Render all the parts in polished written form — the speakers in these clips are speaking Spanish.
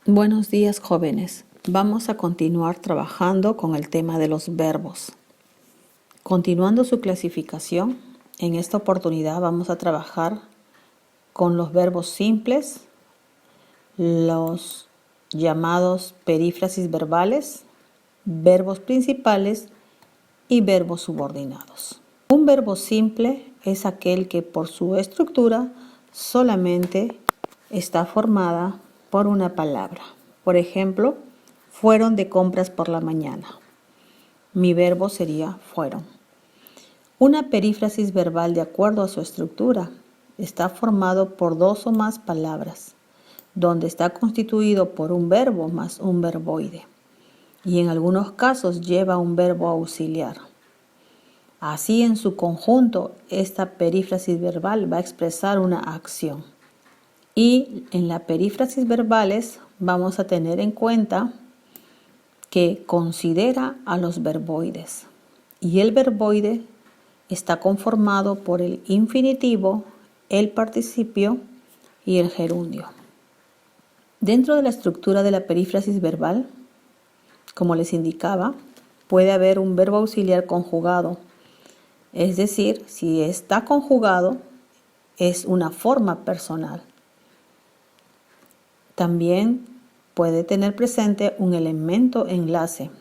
Buenos días, jóvenes. Vamos a continuar trabajando con el tema de los verbos. Continuando su clasificación, en esta oportunidad vamos a trabajar con los verbos simples, los llamados perífrasis verbales, verbos principales y verbos subordinados. Un verbo simple es aquel que por su estructura solamente está formada por una palabra. Por ejemplo, fueron de compras por la mañana. Mi verbo sería fueron. Una perífrasis verbal, de acuerdo a su estructura, está formado por dos o más palabras, donde está constituido por un verbo más un verboide, y en algunos casos lleva un verbo auxiliar. Así, en su conjunto, esta perífrasis verbal va a expresar una acción. Y en las perífrasis verbales vamos a tener en cuenta que considera a los verboides. Y el verboide está conformado por el infinitivo, el participio y el gerundio. Dentro de la estructura de la perífrasis verbal, como les indicaba, puede haber un verbo auxiliar conjugado. Es decir, si está conjugado, es una forma personal. También puede tener presente un elemento enlace,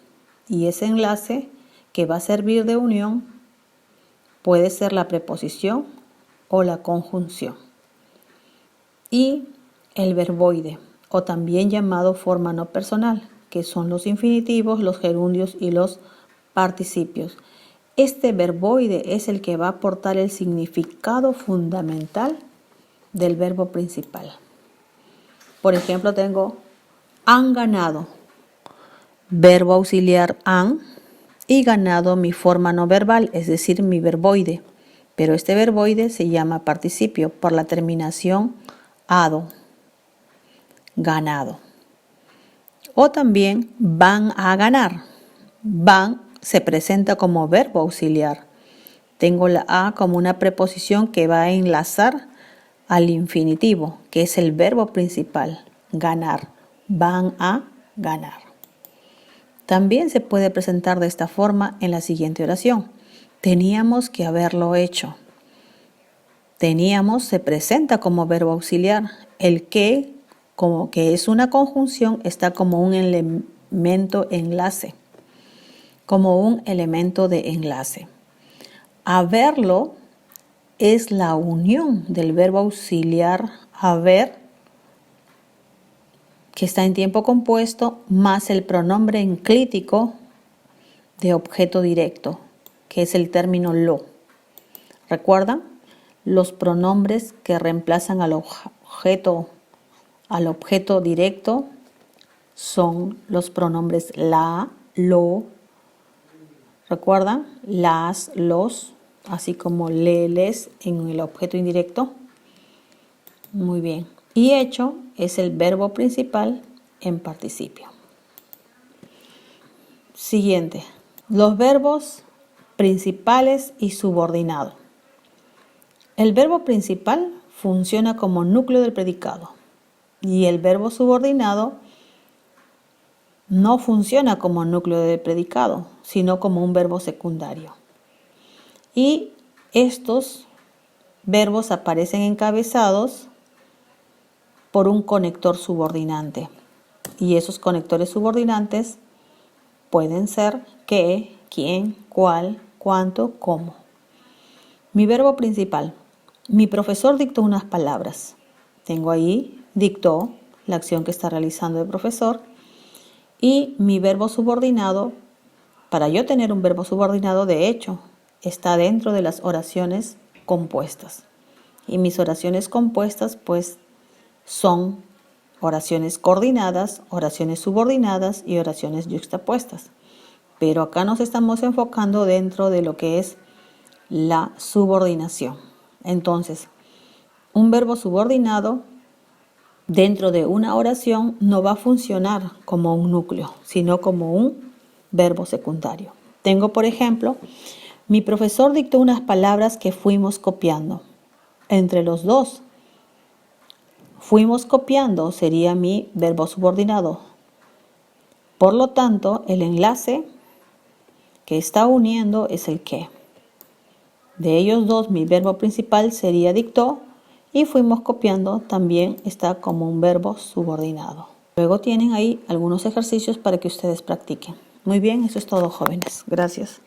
y ese enlace que va a servir de unión puede ser la preposición o la conjunción. Y el verboide, o también llamado forma no personal, que son los infinitivos, los gerundios y los participios. Este verboide es el que va a aportar el significado fundamental del verbo principal. Por ejemplo, tengo han ganado, verbo auxiliar han, y ganado mi forma no verbal, es decir, mi verboide. Pero este verboide se llama participio por la terminación ado, ganado. O también van a ganar. Van se presenta como verbo auxiliar. Tengo la a como una preposición que va a enlazar al infinitivo, que es el verbo principal, ganar. Van a ganar. También se puede presentar de esta forma en la siguiente oración. Teníamos que haberlo hecho. Teníamos se presenta como verbo auxiliar. El que, como que es una conjunción, está como un elemento enlace. Como un elemento de enlace. Haberlo es la unión del verbo auxiliar haber, que está en tiempo compuesto, más el pronombre enclítico de objeto directo, que es el término lo. ¿Recuerdan? Los pronombres que reemplazan al objeto directo son los pronombres la, lo. ¿Recuerdan? Las, los, así como le, les en el objeto indirecto. Muy bien. Y hecho es el verbo principal en participio. Siguiente. Los verbos principales y subordinados. El verbo principal funciona como núcleo del predicado y el verbo subordinado no funciona como núcleo del predicado, sino como un verbo secundario. Y estos verbos aparecen encabezados por un conector subordinante. Y esos conectores subordinantes pueden ser qué, quién, cuál, cuánto, cómo. Mi verbo principal. Mi profesor dictó unas palabras. Tengo ahí, dictó, la acción que está realizando el profesor. Y mi verbo subordinado, para yo tener un verbo subordinado, de hecho, está dentro de las oraciones compuestas. Y mis oraciones compuestas, pues, son oraciones coordinadas, oraciones subordinadas y oraciones yuxtapuestas. Pero acá nos estamos enfocando dentro de lo que es la subordinación. Entonces, un verbo subordinado dentro de una oración no va a funcionar como un núcleo, sino como un verbo secundario. Tengo, por ejemplo, mi profesor dictó unas palabras que fuimos copiando. Entre los dos Fuimos copiando sería mi verbo subordinado. Por lo tanto, el enlace que está uniendo es el que. De ellos dos, mi verbo principal sería dictó y fuimos copiando también está como un verbo subordinado. Luego tienen ahí algunos ejercicios para que ustedes practiquen. Muy bien, eso es todo, jóvenes. Gracias.